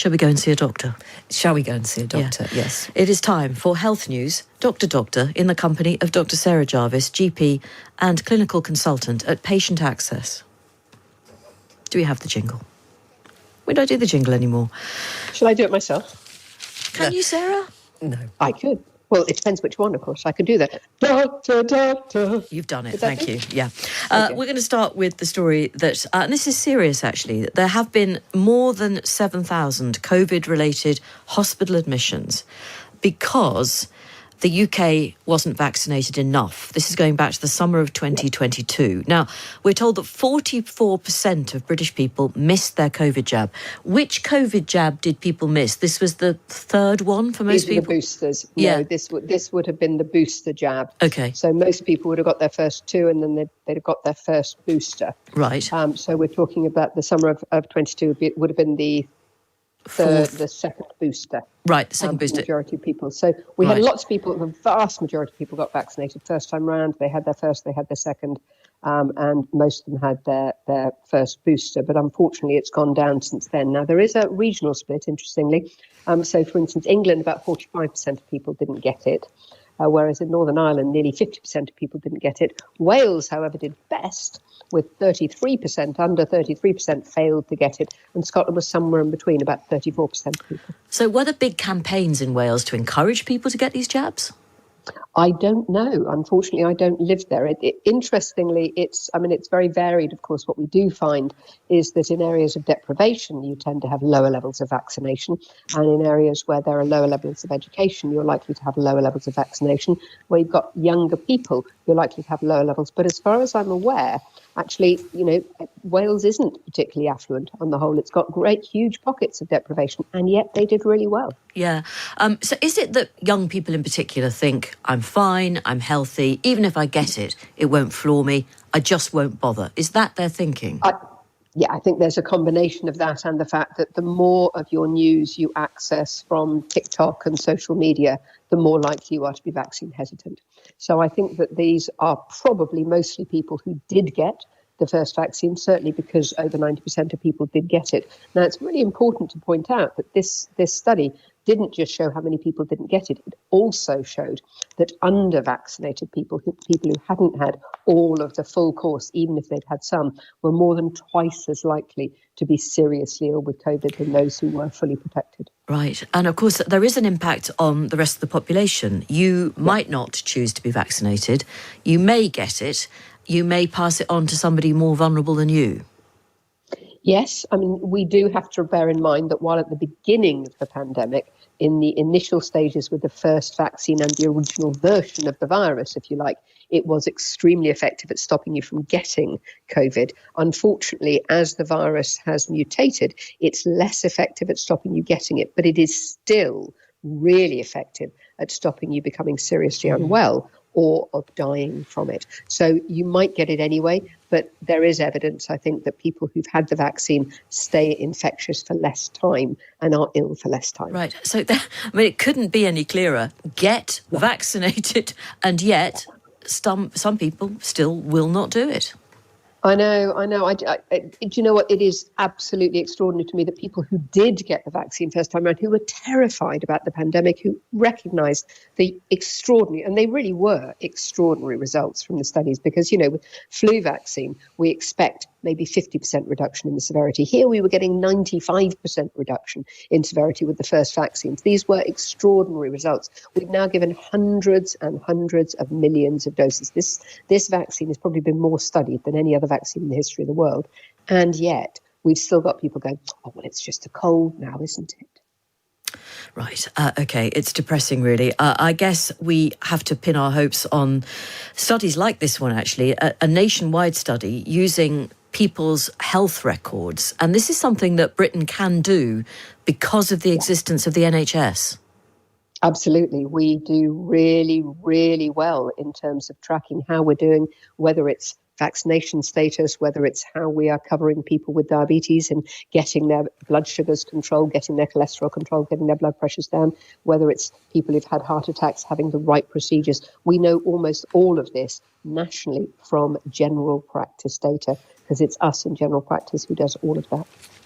Shall we go and see a doctor? Shall we go and see a doctor? Yeah. Yes. It is time for Health News, Doctor, in the company of Dr. Sarah Jarvis, GP and clinical consultant at Patient Access. Do we have the jingle? We don't do the jingle anymore. Shall I do it myself? Can you, Sarah? No. I could. Well, it depends which one, of course. I could do that. Doctor. You've done it, Would that thank do? you. Yeah. Okay. We're going to start with the story that, and this is serious actually, there have been more than 7,000 COVID-related hospital admissions because the UK wasn't vaccinated enough. This is going back to the summer of 2022. Now, we're told that 44% of British people missed their COVID jab. Which COVID jab did people miss? This was the third one for most These are people? the boosters. Yeah. No, this would have been the booster jab. Okay. So most people would have got their first two and then they'd have got their first booster. Right. So we're talking about the summer of 22 would have been the second booster. Right, the second booster. Majority of people. So we Right. had lots of people, the vast majority of people got vaccinated first time round. They had their first, they had their second, and most of them had their first booster. But unfortunately, it's gone down since then. Now, there is a regional split, interestingly. So, for instance, England, about 45% of people didn't get it. Whereas in Northern Ireland, nearly 50% of people didn't get it. Wales, however, did best with 33%, under 33% failed to get it. And Scotland was somewhere in between, about 34% of people. So were there big campaigns in Wales to encourage people to get these jabs? I don't know. Unfortunately, I don't live there. Interestingly, it's very varied. Of course, what we do find is that in areas of deprivation, you tend to have lower levels of vaccination. And in areas where there are lower levels of education, you're likely to have lower levels of vaccination. Where you've got younger people, you're likely to have lower levels. But as far as I'm aware, actually, Wales isn't particularly affluent on the whole. It's got huge pockets of deprivation, and yet they did really well. Yeah. So is it that young people in particular think, I'm fine, I'm healthy, even if I get it, it won't floor me, I just won't bother? Is that their thinking? I think there's a combination of that and the fact that the more of your news you access from TikTok and social media, the more likely you are to be vaccine hesitant. So I think that these are probably mostly people who did get the first vaccine, certainly because over 90% of people did get it. Now, it's really important to point out that this study didn't just show how many people didn't get it. It also showed that under-vaccinated people who hadn't had all of the full course, even if they'd had some, were more than twice as likely to be seriously ill with COVID than those who were fully protected. Right. And of course, there is an impact on the rest of the population. You might not choose to be vaccinated. You may get it. You may pass it on to somebody more vulnerable than you. Yes, we do have to bear in mind that while at the beginning of the pandemic, in the initial stages with the first vaccine and the original version of the virus, if you like, it was extremely effective at stopping you from getting COVID. Unfortunately, as the virus has mutated, it's less effective at stopping you getting it, but it is still really effective at stopping you becoming seriously unwell or of dying from it. So you might get it anyway, but there is evidence, I think, that people who've had the vaccine stay infectious for less time and are ill for less time. Right. So, it couldn't be any clearer. Get vaccinated, and yet some people still will not do it. I know. Do you know what? It is absolutely extraordinary to me that people who did get the vaccine first time around, who were terrified about the pandemic, who recognised the extraordinary, and they really were extraordinary results from the studies, because, with flu vaccine, we expect maybe 50% reduction in the severity. Here we were getting 95% reduction in severity with the first vaccines. These were extraordinary results. We've now given hundreds and hundreds of millions of doses. This vaccine has probably been more studied than any other vaccine in the history of the world. And yet we've still got people going, oh, well, it's just a cold now, isn't it? Right. OK, it's depressing, really. I guess we have to pin our hopes on studies like this one, actually, a nationwide study using people's health records. And this is something that Britain can do because of the existence of the NHS. Absolutely. We do really, really well in terms of tracking how we're doing, whether it's vaccination status, whether it's how we are covering people with diabetes and getting their blood sugars controlled, getting their cholesterol controlled, getting their blood pressures down, whether it's people who've had heart attacks, having the right procedures. We know almost all of this nationally from general practice data, because it's us in general practice who does all of that.